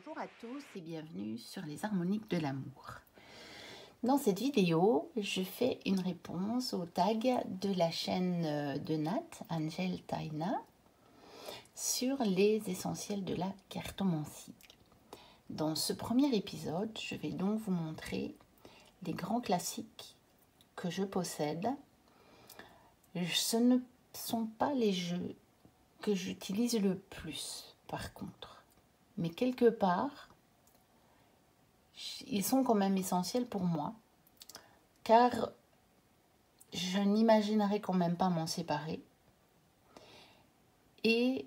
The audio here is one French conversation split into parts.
Bonjour à tous et bienvenue sur les harmoniques de l'amour. Dans cette vidéo, je fais une réponse au tag de la chaîne de Nat, Angel Taina, sur les essentiels de la cartomancie. Dans ce premier épisode, je vais donc vous montrer les grands classiques que je possède. Ce ne sont pas les jeux que j'utilise le plus, par contre. Mais quelque part, ils sont quand même essentiels pour moi, car je n'imaginerais quand même pas m'en séparer. Et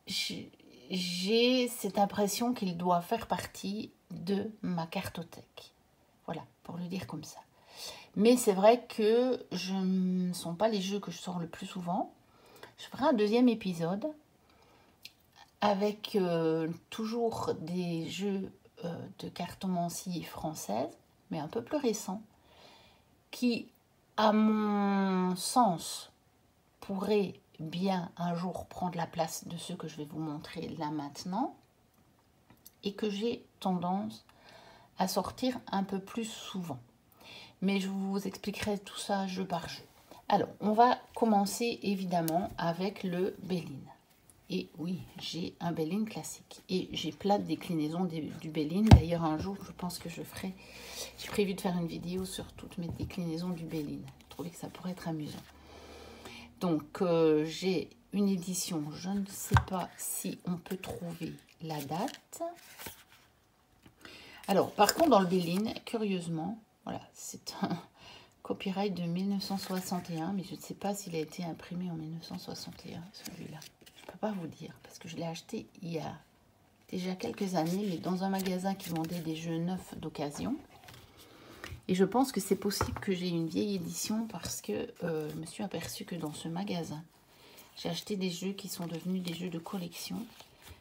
j'ai cette impression qu'il doit faire partie de ma cartothèque. Voilà, pour le dire comme ça. Mais c'est vrai que ce ne sont pas les jeux que je sors le plus souvent. Je ferai un deuxième épisode avec toujours des jeux de cartomancie française, mais un peu plus récents, qui, à mon sens, pourraient bien un jour prendre la place de ceux que je vais vous montrer là maintenant, et que j'ai tendance à sortir un peu plus souvent. Mais je vous expliquerai tout ça jeu par jeu. Alors, on va commencer évidemment avec le Béline. Et oui, j'ai un Béline classique. Et j'ai plein de déclinaisons du Béline. D'ailleurs, un jour, je pense que j'ai prévu de faire une vidéo sur toutes mes déclinaisons du Béline. Je trouvais que ça pourrait être amusant. Donc, j'ai une édition. Je ne sais pas si on peut trouver la date. Alors, par contre, dans le Béline, curieusement, voilà, c'est un copyright de 1961. Mais je ne sais pas s'il a été imprimé en 1961, celui-là. Je ne peux pas vous dire, parce que je l'ai acheté il y a déjà quelques années, mais dans un magasin qui vendait des jeux neufs d'occasion. Et je pense que c'est possible que j'ai une vieille édition, parce que je me suis aperçue que dans ce magasin, j'ai acheté des jeux qui sont devenus des jeux de collection,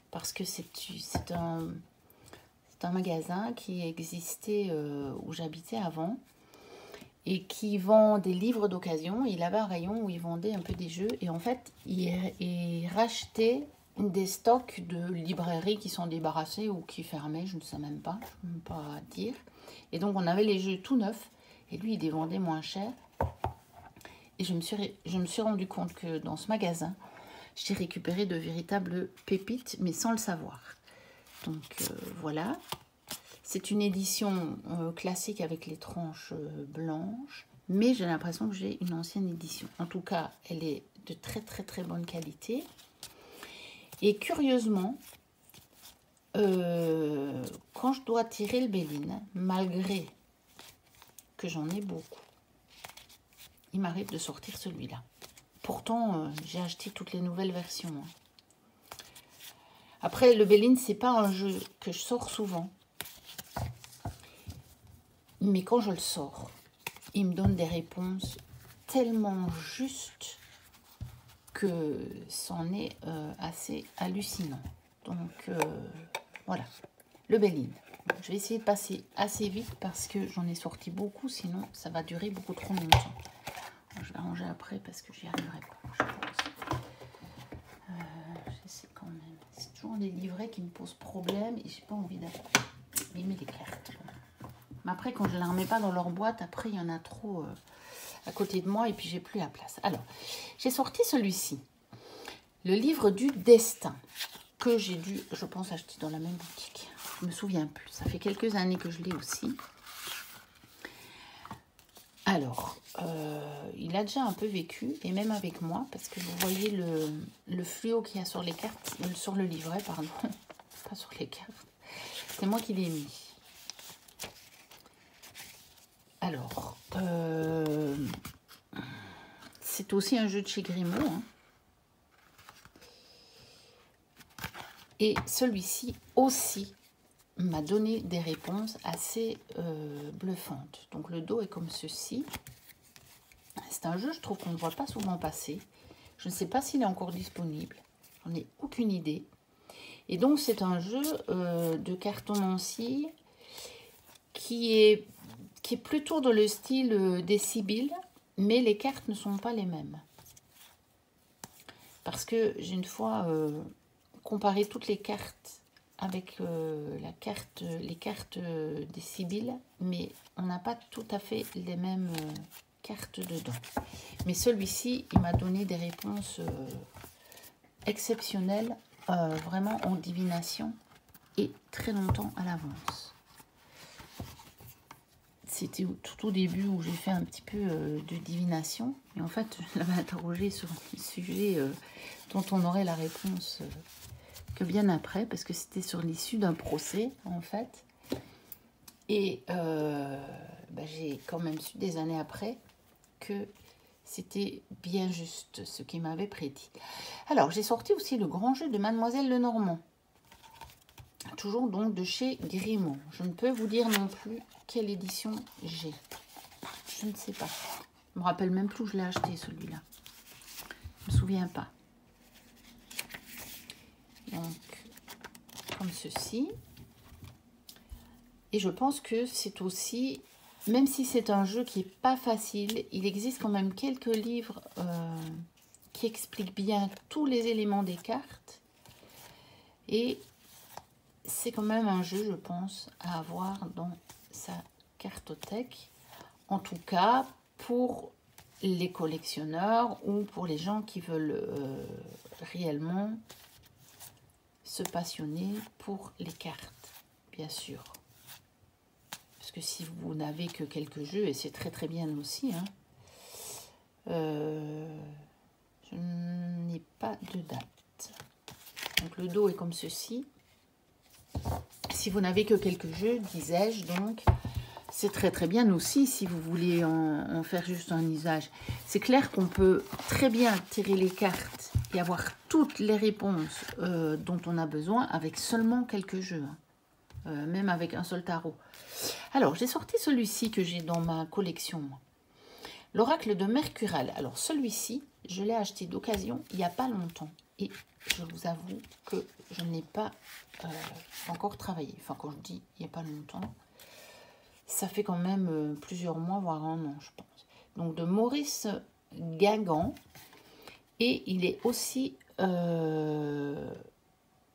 parce que c'est un magasin qui existait où j'habitais avant, et qui vend des livres d'occasion. Il avait un rayon où il vendait un peu des jeux. Et en fait, il rachetait des stocks de librairies qui sont débarrassés ou qui fermaient. Je ne sais même pas. Je ne peux pas dire. Et donc, on avait les jeux tout neufs. Et lui, il les vendait moins cher. Et je me suis rendu compte que dans ce magasin, j'ai récupéré de véritables pépites, mais sans le savoir. Donc, voilà. C'est une édition classique avec les tranches blanches, mais j'ai l'impression que j'ai une ancienne édition. En tout cas, elle est de très très très bonne qualité. Et curieusement, quand je dois tirer le Béline, malgré que j'en ai beaucoup, il m'arrive de sortir celui-là. Pourtant, j'ai acheté toutes les nouvelles versions. Après, le Béline, c'est pas un jeu que je sors souvent. Mais quand je le sors, il me donne des réponses tellement justes que c'en est assez hallucinant. Donc, voilà, le Béline. Je vais essayer de passer assez vite parce que j'en ai sorti beaucoup, sinon ça va durer beaucoup trop longtemps. Je vais ranger après parce que j'y arriverai pas, je pense. J'essaie quand même. C'est toujours des livrets qui me posent problème et j'ai pas envie d'abîmer les cartes. Mais après, quand je ne les remets pas dans leur boîte, après, il y en a trop à côté de moi et puis j'ai plus la place. Alors, j'ai sorti celui-ci. Le livre du destin, que j'ai dû, je pense, acheter dans la même boutique. Je ne me souviens plus. Ça fait quelques années que je l'ai aussi. Alors, il a déjà un peu vécu, et même avec moi, parce que vous voyez le fluo qu'il y a sur les cartes, sur le livret, pardon, pas sur les cartes. C'est moi qui l'ai mis. Alors, c'est aussi un jeu de chez Grimaud. Hein. Et celui-ci aussi m'a donné des réponses assez bluffantes. Donc le dos est comme ceci. C'est un jeu, je trouve qu'on ne voit pas souvent passer. Je ne sais pas s'il est encore disponible. J'en ai aucune idée. Et donc c'est un jeu de cartomancie qui est plutôt dans le style des Sibylles, mais les cartes ne sont pas les mêmes. Parce que j'ai une fois comparer toutes les cartes avec les cartes des Sibylles, mais on n'a pas tout à fait les mêmes cartes dedans. Mais celui-ci, il m'a donné des réponses exceptionnelles, vraiment en divination, et très longtemps à l'avance. C'était tout au début où j'ai fait un petit peu de divination. Et en fait, je l'avais interrogé sur un sujet dont on aurait la réponse que bien après, parce que c'était sur l'issue d'un procès, en fait. Et j'ai quand même su des années après que c'était bien juste ce qu'il m'avait prédit. Alors, j'ai sorti aussi le grand jeu de Mademoiselle Lenormand. Toujours donc de chez Grimaud. Je ne peux vous dire non plus quelle édition j'ai. Je ne sais pas. Je ne me rappelle même plus où je l'ai acheté celui-là. Je ne me souviens pas. Donc, comme ceci. Et je pense que c'est aussi, même si c'est un jeu qui n'est pas facile, il existe quand même quelques livres qui expliquent bien tous les éléments des cartes. Et c'est quand même un jeu, je pense, à avoir dans sa cartothèque. En tout cas, pour les collectionneurs ou pour les gens qui veulent réellement se passionner pour les cartes, bien sûr. Parce que si vous n'avez que quelques jeux, et c'est très très bien aussi, hein, je n'ai pas de date. Donc le dos est comme ceci. Si vous n'avez que quelques jeux, disais-je, donc c'est très très bien aussi si vous voulez en faire juste un usage. C'est clair qu'on peut très bien tirer les cartes et avoir toutes les réponses dont on a besoin avec seulement quelques jeux, hein. Même avec un seul tarot. Alors, j'ai sorti celui-ci que j'ai dans ma collection. L'oracle de Mercurial. Alors, celui-ci, je l'ai acheté d'occasion il n'y a pas longtemps. Et je vous avoue que je n'ai pas encore travaillé. Enfin, quand je dis il n'y a pas longtemps, ça fait quand même plusieurs mois, voire un an, je pense. Donc, de Maurice Guingamp. Et il est aussi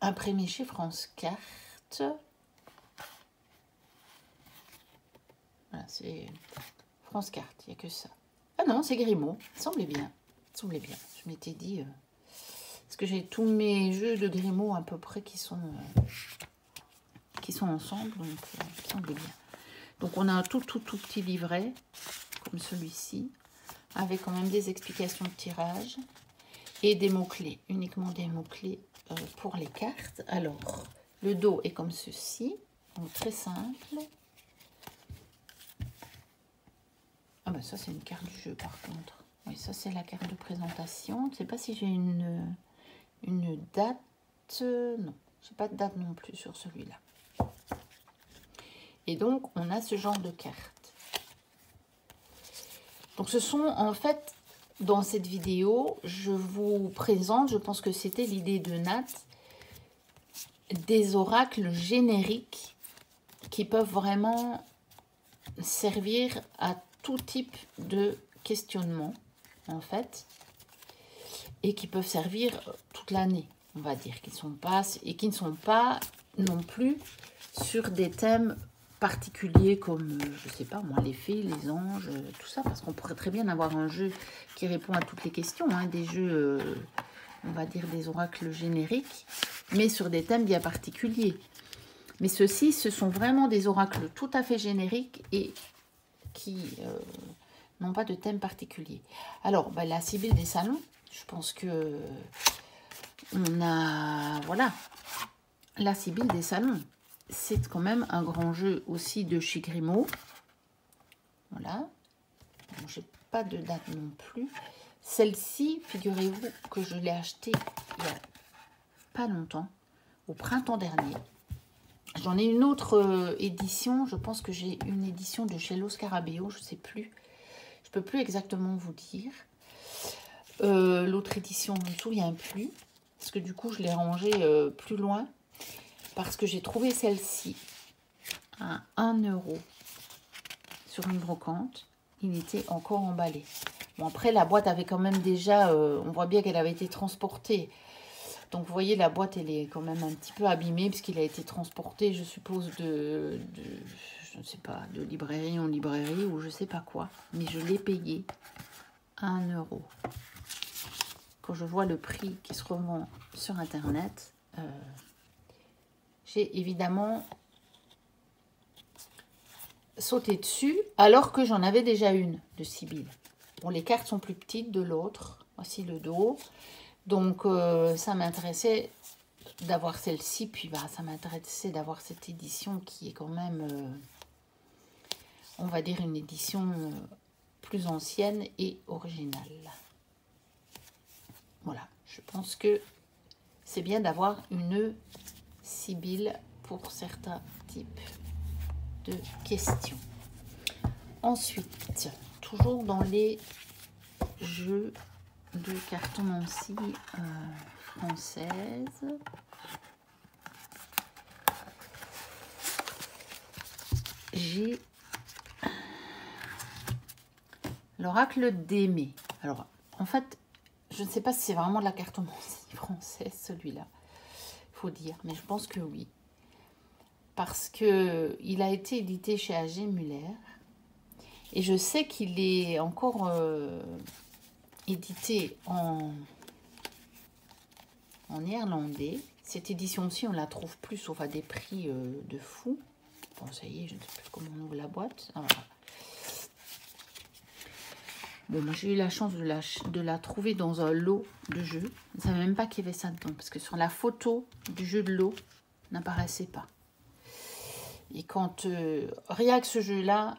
imprimé chez France Cartes. Voilà, c'est France Cartes, il n'y a que ça. Ah non, c'est Grimaud, il semblait bien. Il semblait bien. Je m'étais dit... parce que j'ai tous mes jeux de Grimaud à peu près qui sont ensemble, donc il semblait bien. Donc on a un tout petit livret, comme celui-ci, avec quand même des explications de tirage et des mots-clés, uniquement des mots-clés pour les cartes. Alors, le dos est comme ceci, donc très simple. Ah ben ça c'est une carte du jeu par contre. Oui, ça c'est la carte de présentation. Je ne sais pas si j'ai une date. Non, j'ai pas de date non plus sur celui-là. Et donc on a ce genre de cartes. Donc ce sont en fait, dans cette vidéo, je vous présente, je pense que c'était l'idée de Nat, des oracles génériques qui peuvent vraiment servir à tout type de questionnement, en fait, et qui peuvent servir toute l'année, on va dire, qui ne sont pas non plus sur des thèmes particuliers comme, je sais pas moi, les fées, les anges, tout ça, parce qu'on pourrait très bien avoir un jeu qui répond à toutes les questions, hein, des jeux, on va dire des oracles génériques, mais sur des thèmes bien particuliers. Mais ceux-ci, ce sont vraiment des oracles tout à fait génériques et qui n'ont pas de thème particulier. Alors, bah, la Sibylle des salons, je pense que on a, voilà, la Sibylle des salons. C'est quand même un grand jeu aussi de chez Grimaud. Voilà. Je n'ai pas de date non plus. Celle-ci, figurez-vous que je l'ai achetée il n'y a pas longtemps, au printemps dernier. J'en ai une autre édition. Je pense que j'ai une édition de chez Los Scarabeo. Je ne sais plus. Je ne peux plus exactement vous dire. L'autre édition, je ne me souviens plus. Parce que du coup, je l'ai rangée plus loin. Parce que j'ai trouvé celle-ci à 1 € sur une brocante. Il était encore emballé. Bon, après, la boîte avait quand même déjà... on voit bien qu'elle avait été transportée Donc vous voyez, la boîte, elle est quand même un petit peu abîmée puisqu'il a été transporté, je suppose, je ne sais pas, de librairie en librairie ou je sais pas quoi. Mais je l'ai payé 1 €. Quand je vois le prix qui se revend sur Internet, j'ai évidemment sauté dessus alors que j'en avais déjà une de Sibylle. Bon, les cartes sont plus petites de l'autre. Voici le dos. Donc, ça m'intéressait d'avoir celle-ci. Puis, bah, ça m'intéressait d'avoir cette édition qui est quand même, on va dire, une édition plus ancienne et originale. Voilà. Je pense que c'est bien d'avoir une Sibylle pour certains types de questions. Ensuite, toujours dans les jeux de cartomancie française, j'ai l'oracle d'Aimé. Alors, en fait, je ne sais pas si c'est vraiment de la cartomancie française, celui-là, il faut dire, mais je pense que oui. Parce que il a été édité chez A.G. Muller. Et je sais qu'il est encore édité en néerlandais. Cette édition-ci, on la trouve plus, sauf à des prix de fou. Bon, ça y est, je ne sais plus comment on ouvre la boîte. Ah, voilà. Bon, moi, j'ai eu la chance de la trouver dans un lot de jeux. Je ne savais même pas qu'il y avait ça dedans, parce que sur la photo du jeu de lot, n'apparaissait pas. Et quand, rien que ce jeu-là,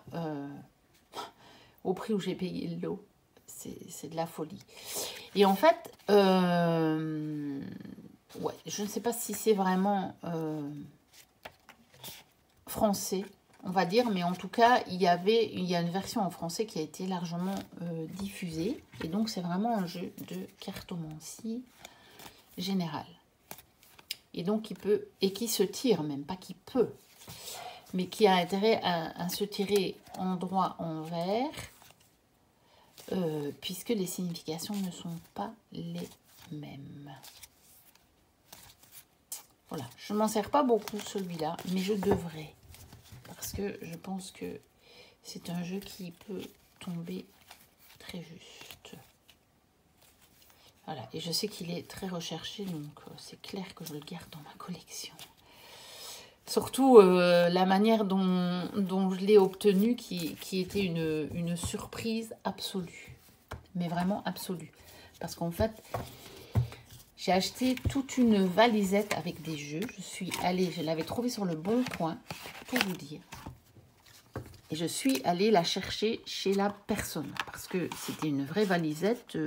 au prix où j'ai payé le lot, c'est de la folie. Et en fait, ouais, je ne sais pas si c'est vraiment français, on va dire, mais en tout cas, il y a une version en français qui a été largement diffusée. Et donc, c'est vraiment un jeu de cartomancie générale. Et donc, qui se tire, même pas qui peut, mais qui a intérêt à se tirer en droit envers, puisque les significations ne sont pas les mêmes. Voilà, je ne m'en sers pas beaucoup celui-là, mais je devrais, parce que je pense que c'est un jeu qui peut tomber très juste. Voilà, et je sais qu'il est très recherché, donc c'est clair que je le garde dans ma collection. Surtout la manière dont je l'ai obtenu, qui était une surprise absolue. Mais vraiment absolue. Parce qu'en fait, j'ai acheté toute une valisette avec des jeux. Je l'avais trouvée sur le Bon Coin, pour vous dire. Et je suis allée la chercher chez la personne. Parce que c'était une vraie valisette.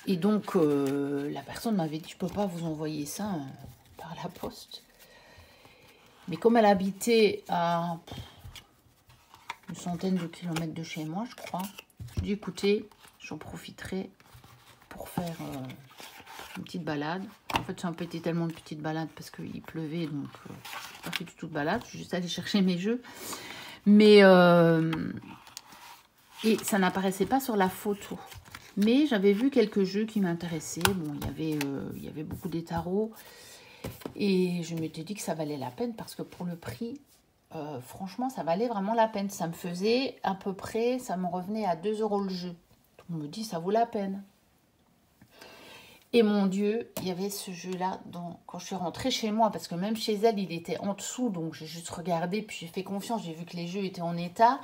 Et donc, la personne m'avait dit, je ne peux pas vous envoyer ça par la poste. Mais comme elle habitait à une centaine de kilomètres de chez moi, je crois, je dis écoutez, j'en profiterai pour faire une petite balade. En fait, ça n'a pas été tellement de petite balade parce qu'il pleuvait, donc je n'ai pas fait du tout de balade. Je suis juste allée chercher mes jeux. Mais et ça n'apparaissait pas sur la photo. Mais j'avais vu quelques jeux qui m'intéressaient. Bon, il y avait beaucoup des tarots. Et je m'étais dit que ça valait la peine parce que pour le prix, franchement, ça valait vraiment la peine. Ça me faisait à peu près, ça me revenait à 2 € le jeu. Donc, on me dit, ça vaut la peine. Et mon Dieu, il y avait ce jeu-là quand je suis rentrée chez moi, parce que même chez elle, il était en dessous. Donc, j'ai juste regardé, puis j'ai fait confiance. J'ai vu que les jeux étaient en état.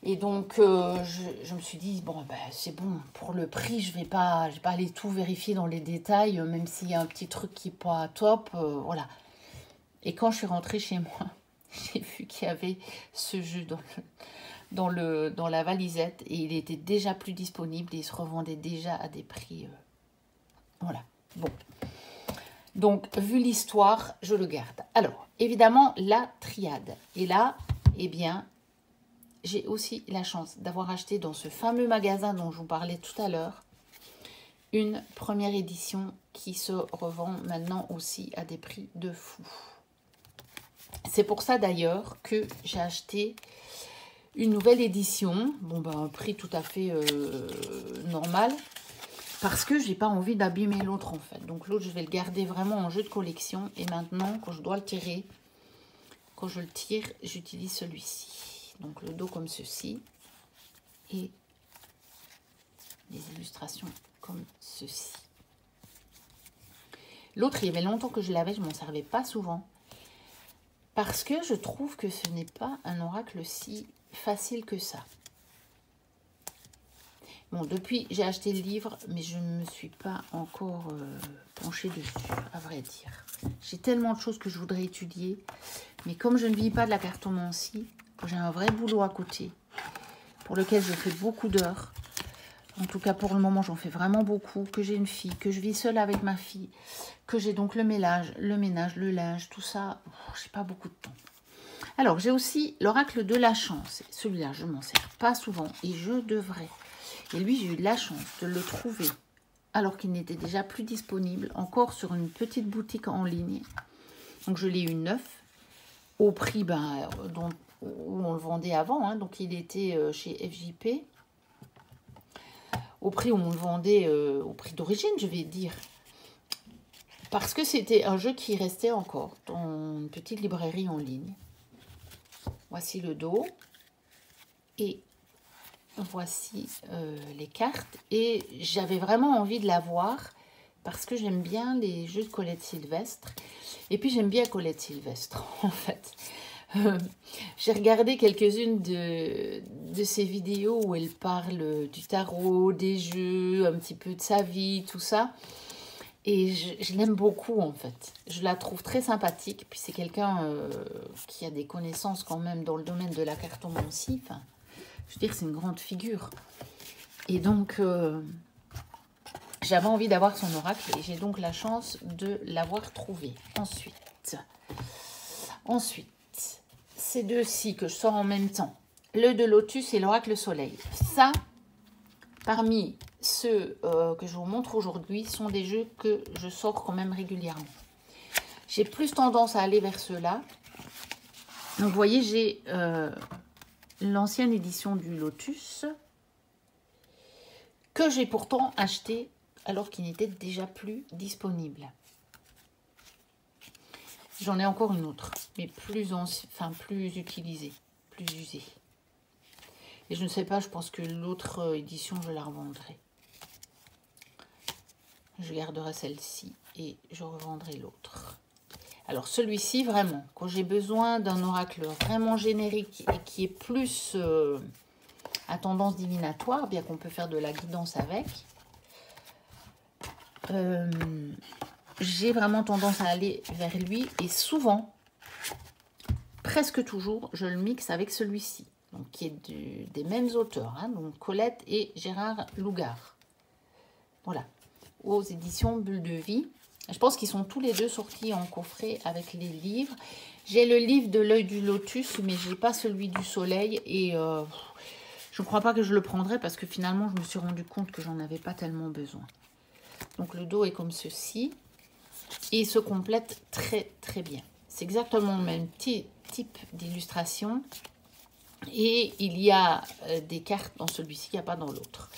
Et donc, je me suis dit, bon, ben, c'est bon, pour le prix, je vais pas aller tout vérifier dans les détails, même s'il y a un petit truc qui n'est pas top, voilà. Et quand je suis rentrée chez moi, j'ai vu qu'il y avait ce jeu dans la valisette, et il était déjà plus disponible, et il se revendait déjà à des prix, voilà, bon. Donc, vu l'histoire, je le garde. Alors, évidemment, la triade. Et là, eh bien, j'ai aussi la chance d'avoir acheté dans ce fameux magasin dont je vous parlais tout à l'heure une première édition qui se revend maintenant aussi à des prix de fou. C'est pour ça d'ailleurs que j'ai acheté une nouvelle édition, bon ben un prix tout à fait normal, parce que j'ai pas envie d'abîmer l'autre en fait. Donc l'autre, je vais le garder vraiment en jeu de collection. Et maintenant, quand je dois le tirer, quand je le tire, j'utilise celui-ci. Donc le dos comme ceci. Et les illustrations comme ceci. L'autre, il y avait longtemps que je l'avais, je m'en servais pas souvent. Parce que je trouve que ce n'est pas un oracle si facile que ça. Bon, depuis, j'ai acheté le livre, mais je ne me suis pas encore penchée dessus, à vrai dire. J'ai tellement de choses que je voudrais étudier. Mais comme je ne vis pas de la cartomancie, j'ai un vrai boulot à côté, pour lequel je fais beaucoup d'heures. En tout cas, pour le moment, j'en fais vraiment beaucoup. Que j'ai une fille, que je vis seule avec ma fille, que j'ai donc le ménage, le linge, tout ça. J'ai pas beaucoup de temps. Alors, j'ai aussi l'oracle de la chance. Celui-là, je m'en sers pas souvent et je devrais. Et lui, j'ai eu de la chance de le trouver alors qu'il n'était déjà plus disponible, encore sur une petite boutique en ligne. Donc, je l'ai eu neuf au prix où on le vendait avant. Hein. Donc, il était chez FJP. Au prix où on le vendait, au prix d'origine, je vais dire. Parce que c'était un jeu qui restait encore dans une petite librairie en ligne. Voici le dos. Et voici les cartes. Et j'avais vraiment envie de l'avoir parce que j'aime bien les jeux de Colette Sylvestre. Et puis j'aime bien Colette Sylvestre, en fait. J'ai regardé quelques-unes de ses vidéos où elle parle du tarot, des jeux, un petit peu de sa vie, tout ça. Et je l'aime beaucoup, en fait. Je la trouve très sympathique. Puis c'est quelqu'un qui a des connaissances quand même dans le domaine de la cartomancie. Enfin, je veux dire, c'est une grande figure. Et donc, j'avais envie d'avoir son oracle. Et j'ai donc la chance de l'avoir trouvé. Ensuite, ces deux-ci que je sors en même temps. Le de Lotus et l'oracle Soleil. Ça, parmi ceux que je vous montre aujourd'hui, sont des jeux que je sors quand même régulièrement. J'ai plus tendance à aller vers ceux-là. Donc, vous voyez, j'ai l'ancienne édition du Lotus que j'ai pourtant acheté alors qu'il n'était déjà plus disponible. J'en ai encore une autre, mais plus utilisée, plus usée. Et je ne sais pas, je pense que l'autre édition, je la revendrai. Je garderai celle-ci et je revendrai l'autre. Alors celui-ci, vraiment, quand j'ai besoin d'un oracle vraiment générique et qui est plus à tendance divinatoire, bien qu'on peut faire de la guidance avec, j'ai vraiment tendance à aller vers lui et souvent, presque toujours, je le mixe avec celui-ci, donc qui est des mêmes auteurs, hein, donc Colette et Gérard Lougard. Voilà, aux éditions Bulle de Vie. Je pense qu'ils sont tous les deux sortis en coffret avec les livres. J'ai le livre de l'œil du lotus, mais je n'ai pas celui du soleil et je ne crois pas que je le prendrai parce que finalement, je me suis rendu compte que j'en avais pas tellement besoin. Donc le dos est comme ceci. Et il se complète très très bien. C'est exactement le même type d'illustration. Et il y a des cartes dans celui-ci, il n'y a pas dans l'autre.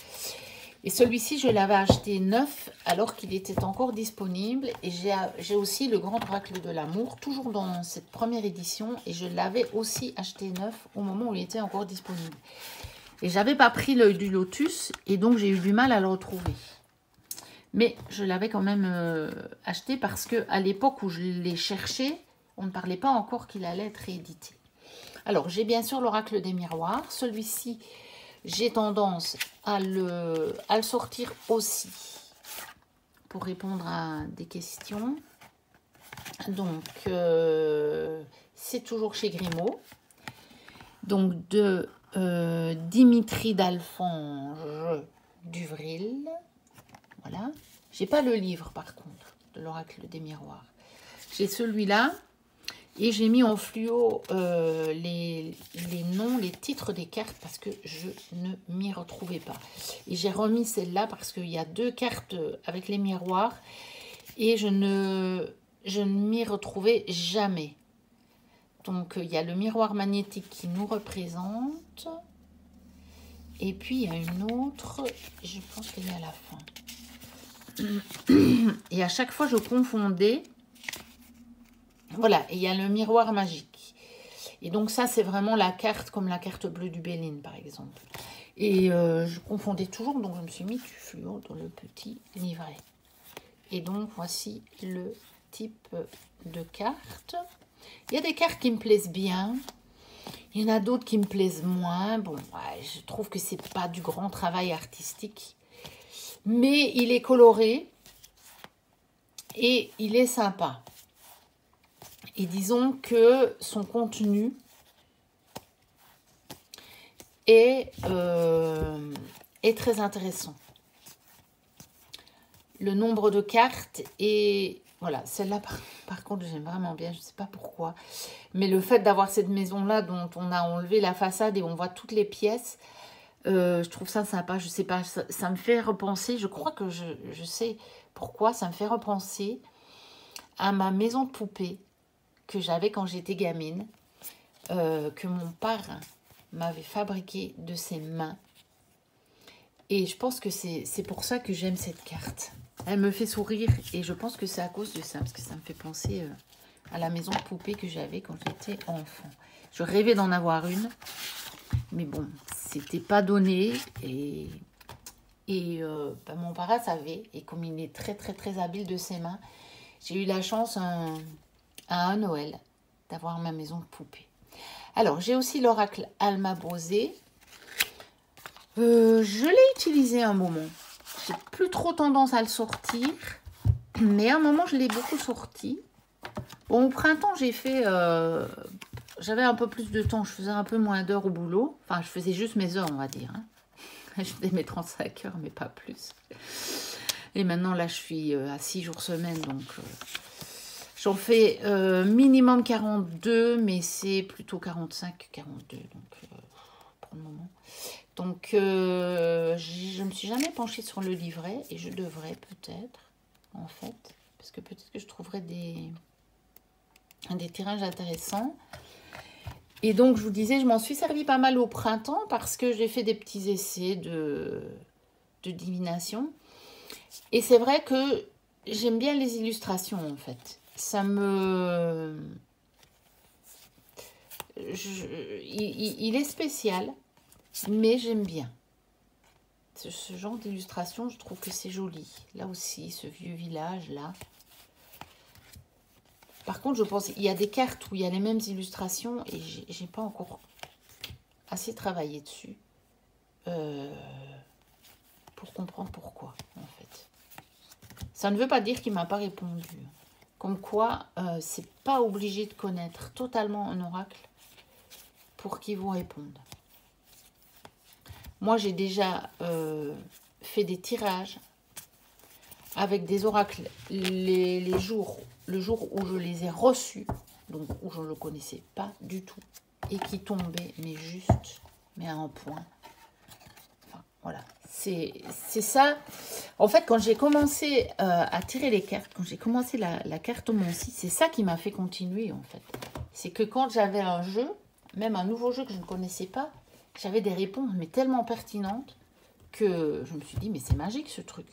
Et celui-ci, je l'avais acheté neuf alors qu'il était encore disponible. Et j'ai aussi le Grand Oracle de l'amour, toujours dans cette première édition. Et je l'avais aussi acheté neuf au moment où il était encore disponible. Et j'avais pas pris l'œil du lotus et donc j'ai eu du mal à le retrouver. Mais je l'avais quand même acheté parce qu'à l'époque où je l'ai cherché, on ne parlait pas encore qu'il allait être réédité. Alors, j'ai bien sûr l'oracle des miroirs. Celui-ci, j'ai tendance à le sortir aussi pour répondre à des questions. Donc, c'est toujours chez Grimaud. Donc, de Dimitri d'Alphonse Duvril. Voilà. J'ai pas le livre par contre de l'oracle des miroirs. J'ai celui-là et j'ai mis en fluo les noms, les titres des cartes parce que je ne m'y retrouvais pas. Et j'ai remis celle-là parce qu'il y a deux cartes avec les miroirs et je ne m'y retrouvais jamais. Donc il y a le miroir magnétique qui nous représente. Et puis il y a une autre, je pense qu'elle est à la fin. Et à chaque fois, je confondais. Voilà, et il y a le miroir magique. Et donc ça, c'est vraiment la carte, comme la carte bleue du Béline, par exemple. Et je confondais toujours, donc je me suis mis du fluo dans le petit livret. Et donc, voici le type de carte. Il y a des cartes qui me plaisent bien. Il y en a d'autres qui me plaisent moins. Bon, ouais, je trouve que c'est pas du grand travail artistique. Mais il est coloré. Et il est sympa. Et disons que son contenu est très intéressant. Le nombre de cartes est... Voilà, celle-là, par contre, j'aime vraiment bien. Je ne sais pas pourquoi. Mais le fait d'avoir cette maison-là dont on a enlevé la façade et on voit toutes les pièces, je trouve ça sympa. Je ne sais pas, ça me fait repenser. Je crois que je sais pourquoi. Ça me fait repenser à ma maison de poupée que j'avais quand j'étais gamine, que mon parrain m'avait fabriqué de ses mains. Et je pense que c'est pour ça que j'aime cette carte. Elle me fait sourire et je pense que c'est à cause de ça, parce que ça me fait penser à la maison de poupée que j'avais quand j'étais enfant. Je rêvais d'en avoir une, mais bon, c'était pas donné. Et mon parrain savait, et comme il est très très très habile de ses mains, j'ai eu la chance à un Noël d'avoir ma maison de poupée. Alors, j'ai aussi l'oracle Alma Bosé. Je l'ai utilisé un moment. J'ai plus trop tendance à le sortir. Mais à un moment, je l'ai beaucoup sorti. Bon, au printemps, j'ai fait... j'avais un peu plus de temps. Je faisais un peu moins d'heures au boulot. Enfin, je faisais juste mes heures, on va dire. Hein. Je faisais mes 35 heures, mais pas plus. Et maintenant, là, je suis à 6 jours semaine. Donc, j'en fais minimum 42. Mais c'est plutôt 45, 42. Donc, pour le moment. Donc, je ne me suis jamais penchée sur le livret. Et je devrais peut-être, en fait. Parce que peut-être que je trouverai des tirages intéressants. Et donc, je vous disais, je m'en suis servi pas mal au printemps. Parce que j'ai fait des petits essais de divination. Et c'est vrai que j'aime bien les illustrations, en fait. Ça me... il est spécial. Mais j'aime bien. Ce genre d'illustration, je trouve que c'est joli. Là aussi, ce vieux village-là. Par contre, je pense qu'il y a des cartes où il y a les mêmes illustrations et j'ai pas encore assez travaillé dessus pour comprendre pourquoi, en fait. Ça ne veut pas dire qu'il ne m'a pas répondu. Comme quoi, c'est pas obligé de connaître totalement un oracle pour qu'il vous réponde. Moi, j'ai déjà fait des tirages avec des oracles le jour où je les ai reçus, donc où je ne le connaissais pas du tout, et qui tombaient, mais à un point. Enfin, voilà. C'est ça. En fait, quand j'ai commencé à tirer les cartes, quand j'ai commencé la cartomancie, c'est ça qui m'a fait continuer, en fait. C'est que quand j'avais un jeu, même un nouveau jeu que je ne connaissais pas, j'avais des réponses, mais tellement pertinentes, que je me suis dit, mais c'est magique, ce truc.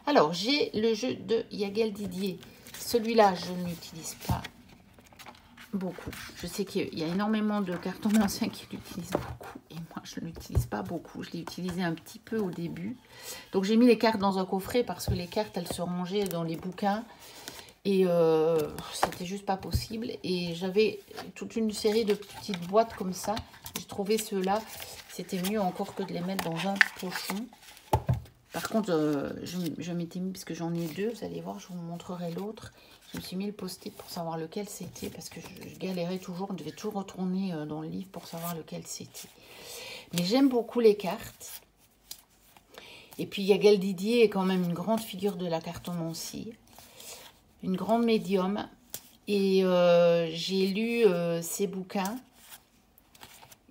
Alors, j'ai le jeu de Yagel Didier. Celui-là, je ne l'utilise pas beaucoup. Je sais qu'il y a énormément de cartomanciens qui l'utilisent beaucoup. Et moi, je ne l'utilise pas beaucoup. Je l'ai utilisé un petit peu au début. Donc, j'ai mis les cartes dans un coffret parce que les cartes, elles se rangeaient dans les bouquins. Et c'était juste pas possible. Et j'avais toute une série de petites boîtes comme ça. J'ai trouvé ceux-là. C'était mieux encore que de les mettre dans un pochon. Par contre, je m'étais mis, parce que j'en ai deux, vous allez voir, je vous montrerai l'autre. Je me suis mis le post-it pour savoir lequel c'était, parce que je galérais toujours, on devait toujours retourner dans le livre pour savoir lequel c'était. Mais j'aime beaucoup les cartes. Et puis Yagel Didier est quand même une grande figure de la cartomancie, une grande médium. Et j'ai lu ses bouquins.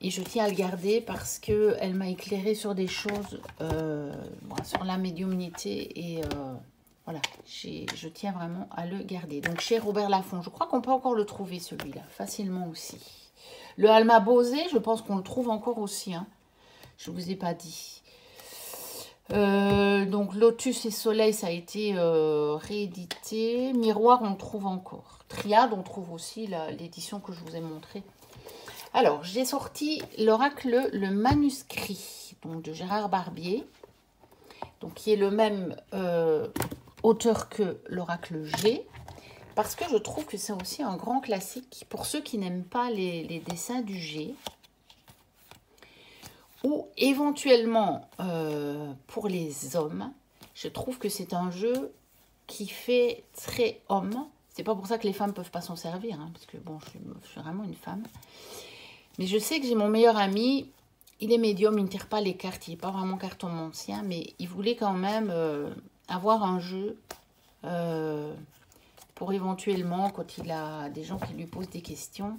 Et je tiens à le garder parce qu'elle m'a éclairé sur des choses, sur la médiumnité. Et voilà, je tiens vraiment à le garder. Donc chez Robert Laffont, je crois qu'on peut encore le trouver celui-là, facilement aussi. Le Alma Bosé, je pense qu'on le trouve encore aussi. Hein. Je ne vous ai pas dit. Donc Lotus et Soleil, ça a été réédité. Miroir, on le trouve encore. Triade, on trouve aussi l'édition que je vous ai montrée. Alors, j'ai sorti l'oracle, le manuscrit, donc de Gérard Barbier, donc qui est le même auteur que l'oracle G, parce que je trouve que c'est aussi un grand classique pour ceux qui n'aiment pas les dessins du G, ou éventuellement pour les hommes. Je trouve que c'est un jeu qui fait très homme. C'est pas pour ça que les femmes peuvent pas s'en servir, hein, parce que bon, je suis vraiment une femme. Mais je sais que j'ai mon meilleur ami, il est médium, il ne tire pas les cartes, il n'est pas vraiment cartomancien, mais il voulait quand même avoir un jeu pour éventuellement, quand il a des gens qui lui posent des questions.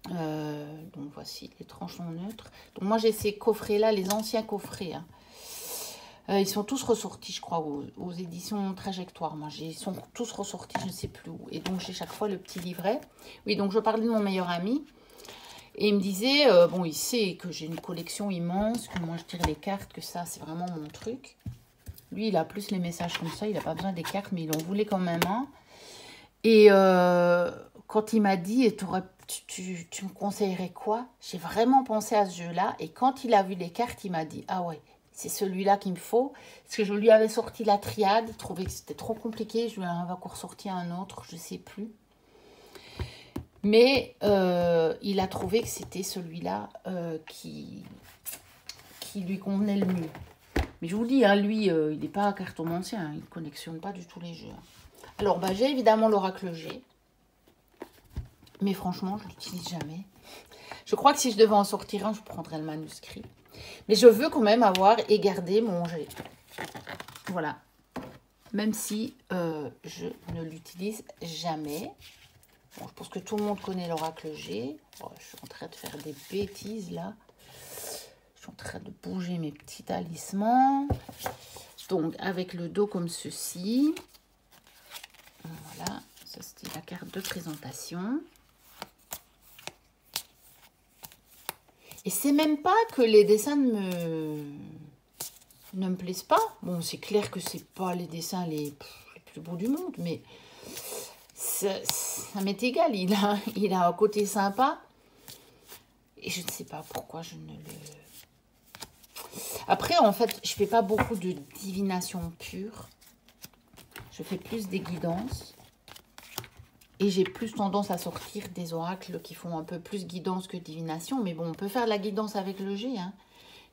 Donc voici les tranchants neutres. Donc moi j'ai ces coffrets-là, les anciens coffrets. Hein. Ils sont tous ressortis, je crois, aux éditions Trajectoire. Moi, ils sont tous ressortis, je ne sais plus où. Et donc j'ai chaque fois le petit livret. Oui, donc je parlais de mon meilleur ami. Et il me disait, bon, il sait que j'ai une collection immense, que moi je tire les cartes, que ça, c'est vraiment mon truc. Lui, il a plus les messages comme ça, il n'a pas besoin des cartes, mais il en voulait quand même un. Et quand il m'a dit, tu me conseillerais quoi? J'ai vraiment pensé à ce jeu-là. Et quand il a vu les cartes, il m'a dit, ah ouais, c'est celui-là qu'il me faut. Parce que je lui avais sorti la triade, il trouvait que c'était trop compliqué. Je lui avais encore sorti un autre, je ne sais plus. Mais il a trouvé que c'était celui-là qui lui convenait le mieux. Mais je vous dis, hein, lui, il n'est pas cartomancien, hein, il ne collectionne pas du tout les jeux. Alors, bah, j'ai évidemment l'oracle G. Mais franchement, je ne l'utilise jamais. Je crois que si je devais en sortir un, je prendrais le manuscrit. Mais je veux quand même avoir et garder mon G. Voilà. Même si je ne l'utilise jamais. Bon, je pense que tout le monde connaît l'oracle G. Oh, je suis en train de faire des bêtises là. Je suis en train de bouger mes petits talismans. Donc, avec le dos comme ceci. Voilà. Ça, c'était la carte de présentation. Et c'est même pas que les dessins ne me plaisent pas. Bon, c'est clair que c'est pas les dessins les plus beaux du monde, mais ça m'est égal. Il a un côté sympa. Et je ne sais pas pourquoi je ne le... Après, en fait, je fais pas beaucoup de divination pure. Je fais plus des guidances. Et j'ai plus tendance à sortir des oracles qui font un peu plus guidance que divination. Mais bon, on peut faire la guidance avec le G. Hein.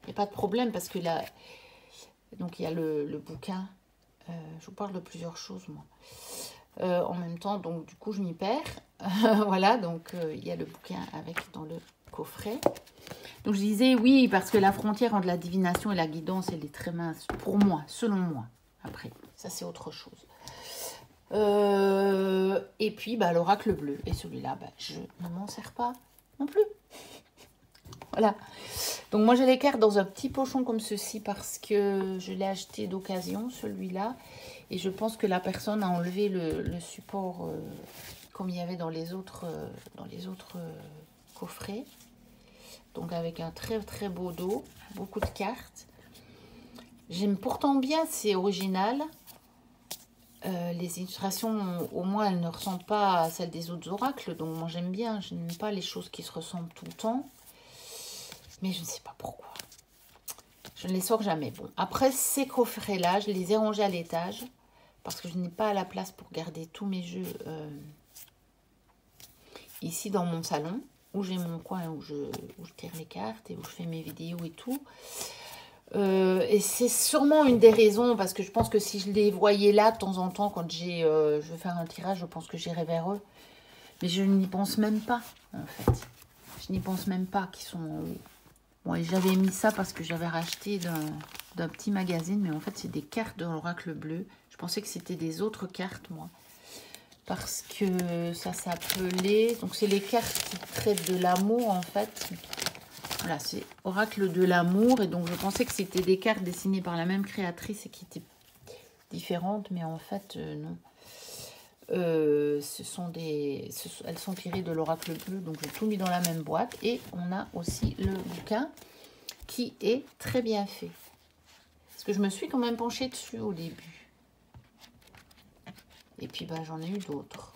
Il n'y a pas de problème parce que là... Donc, il y a le bouquin. Je vous parle de plusieurs choses, moi. En même temps, donc, du coup, je m'y perds. Voilà, donc, il y a le bouquin avec dans le coffret. Donc, je disais oui, parce que la frontière entre la divination et la guidance, elle est très mince. Pour moi, selon moi. Après, ça, c'est autre chose. Et puis, bah, l'oracle bleu. Et celui-là, bah, je ne m'en sers pas non plus. Voilà. Donc, moi, j'ai les cartes dans un petit pochon comme ceci parce que je l'ai acheté d'occasion, celui-là. Et je pense que la personne a enlevé le support comme il y avait dans les autres, coffrets. Donc, avec un très, très beau dos. Beaucoup de cartes. J'aime pourtant bien, c'est original. Les illustrations, au moins, elles ne ressemblent pas à celles des autres oracles. Donc, moi, j'aime bien. Je n'aime pas les choses qui se ressemblent tout le temps. Mais je ne sais pas pourquoi. Je ne les sors jamais. Bon, après, ces coffrets-là, je les ai rangés à l'étage. Parce que je n'ai pas la place pour garder tous mes jeux ici dans mon salon. Où j'ai mon coin où je tire les cartes et où je fais mes vidéos et tout. Et c'est sûrement une des raisons, parce que je pense que si je les voyais là de temps en temps, quand je veux faire un tirage, je pense que j'irai vers eux. Mais je n'y pense même pas, en fait. Je n'y pense même pas qu'ils sont en haut. Bon, et j'avais mis ça parce que j'avais racheté d'un petit magazine, mais en fait, c'est des cartes de l'oracle bleu. Je pensais que c'était des autres cartes, moi. Parce que ça s'appelait... Donc, c'est les cartes qui traitent de l'amour, en fait. Voilà, c'est Oracle de l'amour. Et donc, je pensais que c'était des cartes dessinées par la même créatrice et qui étaient différentes. Mais en fait, non. Elles sont tirées de l'oracle bleu. Donc, j'ai tout mis dans la même boîte. Et on a aussi le bouquin qui est très bien fait. que je me suis quand même penchée dessus au début. Et puis, bah, j'en ai eu d'autres.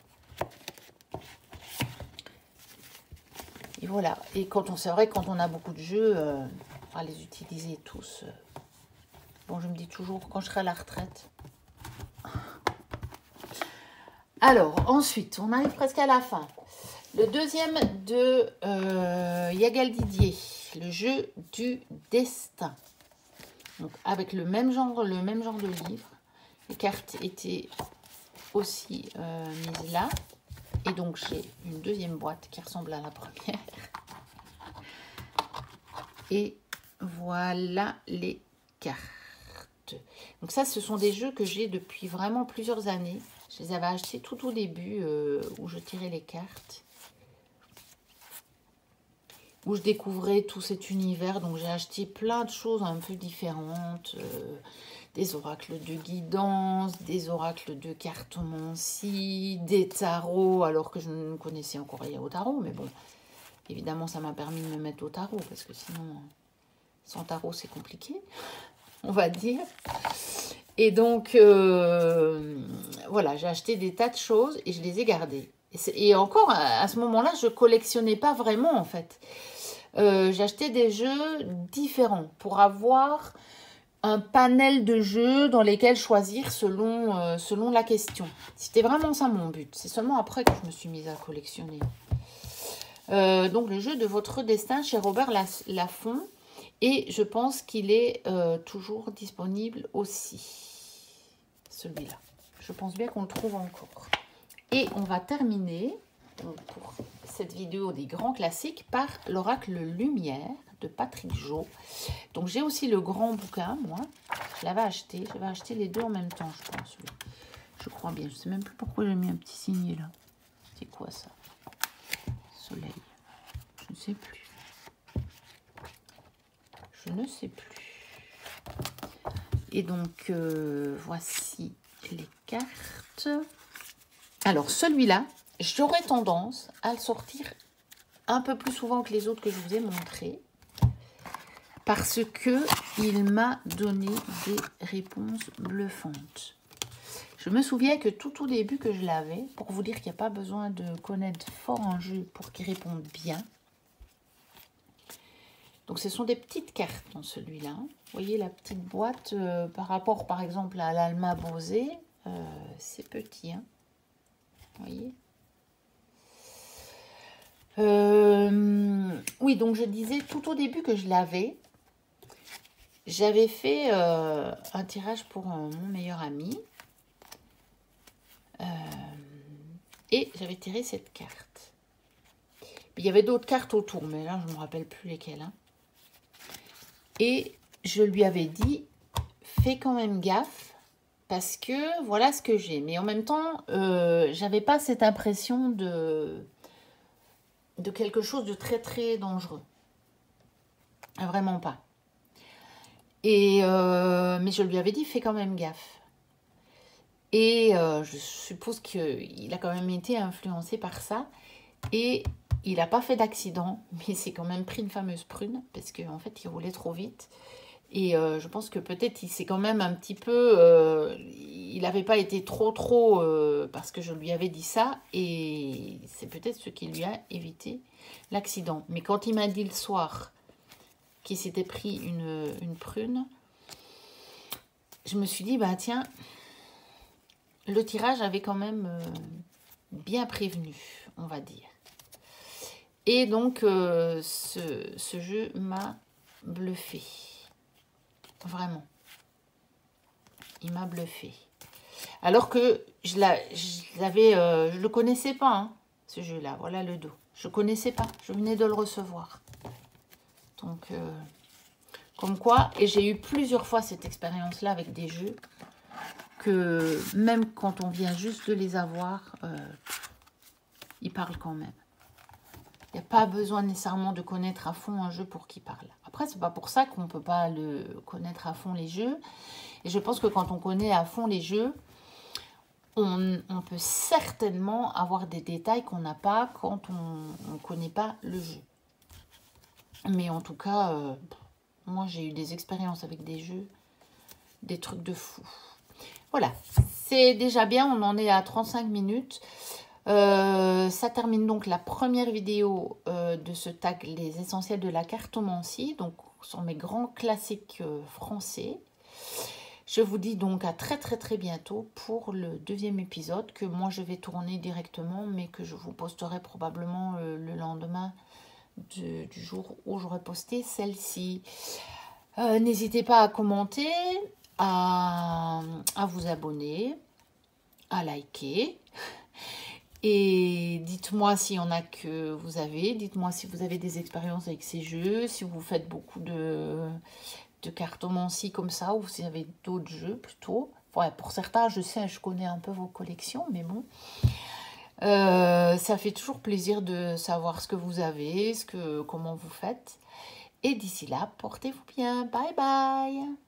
Et voilà. Et c'est vrai, quand on a beaucoup de jeux, on va les utiliser tous. Bon, je me dis toujours, quand je serai à la retraite. Alors, ensuite, on arrive presque à la fin. Le deuxième de Yagal Didier, le jeu du destin. Donc, avec le même genre de livre. Les cartes étaient aussi mises là. Et donc, j'ai une deuxième boîte qui ressemble à la première. Et voilà les cartes. Donc ça, ce sont des jeux que j'ai depuis vraiment plusieurs années. Je les avais achetés tout au début où je tirais les cartes. Où je découvrais tout cet univers. Donc j'ai acheté plein de choses un peu différentes. Des oracles de guidance, des oracles de cartomancie, des tarots, alors que je ne connaissais encore rien au tarot. Mais bon, évidemment, ça m'a permis de me mettre au tarot, parce que sinon, sans tarot, c'est compliqué, on va dire. Et donc, voilà, j'ai acheté des tas de choses et je les ai gardées. Et encore, à ce moment-là, je collectionnais pas vraiment, en fait. J'ai acheté des jeux différents pour avoir un panel de jeux dans lesquels choisir selon la question. C'était vraiment ça mon but. C'est seulement après que je me suis mise à collectionner. Donc le jeu de votre destin chez Robert Laffont. Et je pense qu'il est toujours disponible aussi. Celui-là. Je pense bien qu'on le trouve encore. Et on va terminer pour cette vidéo des grands classiques par l'oracle Lumière de Patrick Jo. Donc j'ai aussi le grand bouquin, moi. Je l'avais acheté. J'avais acheté les deux en même temps, je pense. Je crois bien. Je ne sais même plus pourquoi j'ai mis un petit signet là. C'est quoi ça? Soleil. Je ne sais plus. Je ne sais plus. Et donc, voici les cartes. Alors, celui-là, j'aurais tendance à le sortir un peu plus souvent que les autres que je vous ai montrés. Parce que il m'a donné des réponses bluffantes. Je me souviens que tout au début que je l'avais, pour vous dire qu'il n'y a pas besoin de connaître fort un jeu pour qu'il réponde bien. Donc, ce sont des petites cartes dans celui-là. Vous voyez la petite boîte par rapport, par exemple, à l'Alma Bosé. C'est petit, hein. Vous voyez. Oui, donc je disais tout au début que je l'avais. J'avais fait un tirage pour mon meilleur ami. Et j'avais tiré cette carte. Il y avait d'autres cartes autour, mais là, je ne me rappelle plus lesquelles. Hein. Et je lui avais dit, fais quand même gaffe, parce que voilà ce que j'ai. Mais en même temps, j'avais pas cette impression de quelque chose de très, très dangereux. Vraiment pas. Et mais je lui avais dit, fais quand même gaffe. Et je suppose qu'il a quand même été influencé par ça. Et il n'a pas fait d'accident, mais il s'est quand même pris une fameuse prune, parce qu'en fait, il roulait trop vite. Et je pense que peut-être il s'est quand même un petit peu... il n'avait pas été trop, parce que je lui avais dit ça. Et c'est peut-être ce qui lui a évité l'accident. Mais quand il m'a dit le soir qu'il s'était pris une prune, je me suis dit, bah tiens, le tirage avait quand même bien prévenu, on va dire. Et donc, ce jeu m'a bluffé. Vraiment. Il m'a bluffé. Alors que je le connaissais pas, hein, ce jeu-là. Voilà le dos. Je ne connaissais pas. Je venais de le recevoir. Donc, comme quoi, et j'ai eu plusieurs fois cette expérience-là avec des jeux, que même quand on vient juste de les avoir, ils parlent quand même. Il n'y a pas besoin nécessairement de connaître à fond un jeu pour qu'il parle. Après, c'est pas pour ça qu'on ne peut pas le connaître à fond les jeux. Et je pense que quand on connaît à fond les jeux, on peut certainement avoir des détails qu'on n'a pas quand on ne connaît pas le jeu. Mais en tout cas, moi j'ai eu des expériences avec des jeux. des trucs de fou. Voilà, c'est déjà bien, on en est à 35 minutes. Ça termine donc la première vidéo de ce tag, les essentiels de la cartomancie, donc sur mes grands classiques français. Je vous dis donc à très bientôt pour le deuxième épisode que moi je vais tourner directement, mais que je vous posterai probablement le lendemain du jour où j'aurai posté celle-ci. N'hésitez pas à commenter, à vous abonner, à liker. Et dites-moi s'il y en a que vous avez. Dites-moi si vous avez des expériences avec ces jeux, si vous faites beaucoup de cartomancie comme ça, ou si vous avez d'autres jeux plutôt. Ouais, pour certains, je sais, je connais un peu vos collections, mais bon. Ça fait toujours plaisir de savoir ce que vous avez, comment vous faites. Et d'ici là, portez-vous bien. Bye bye.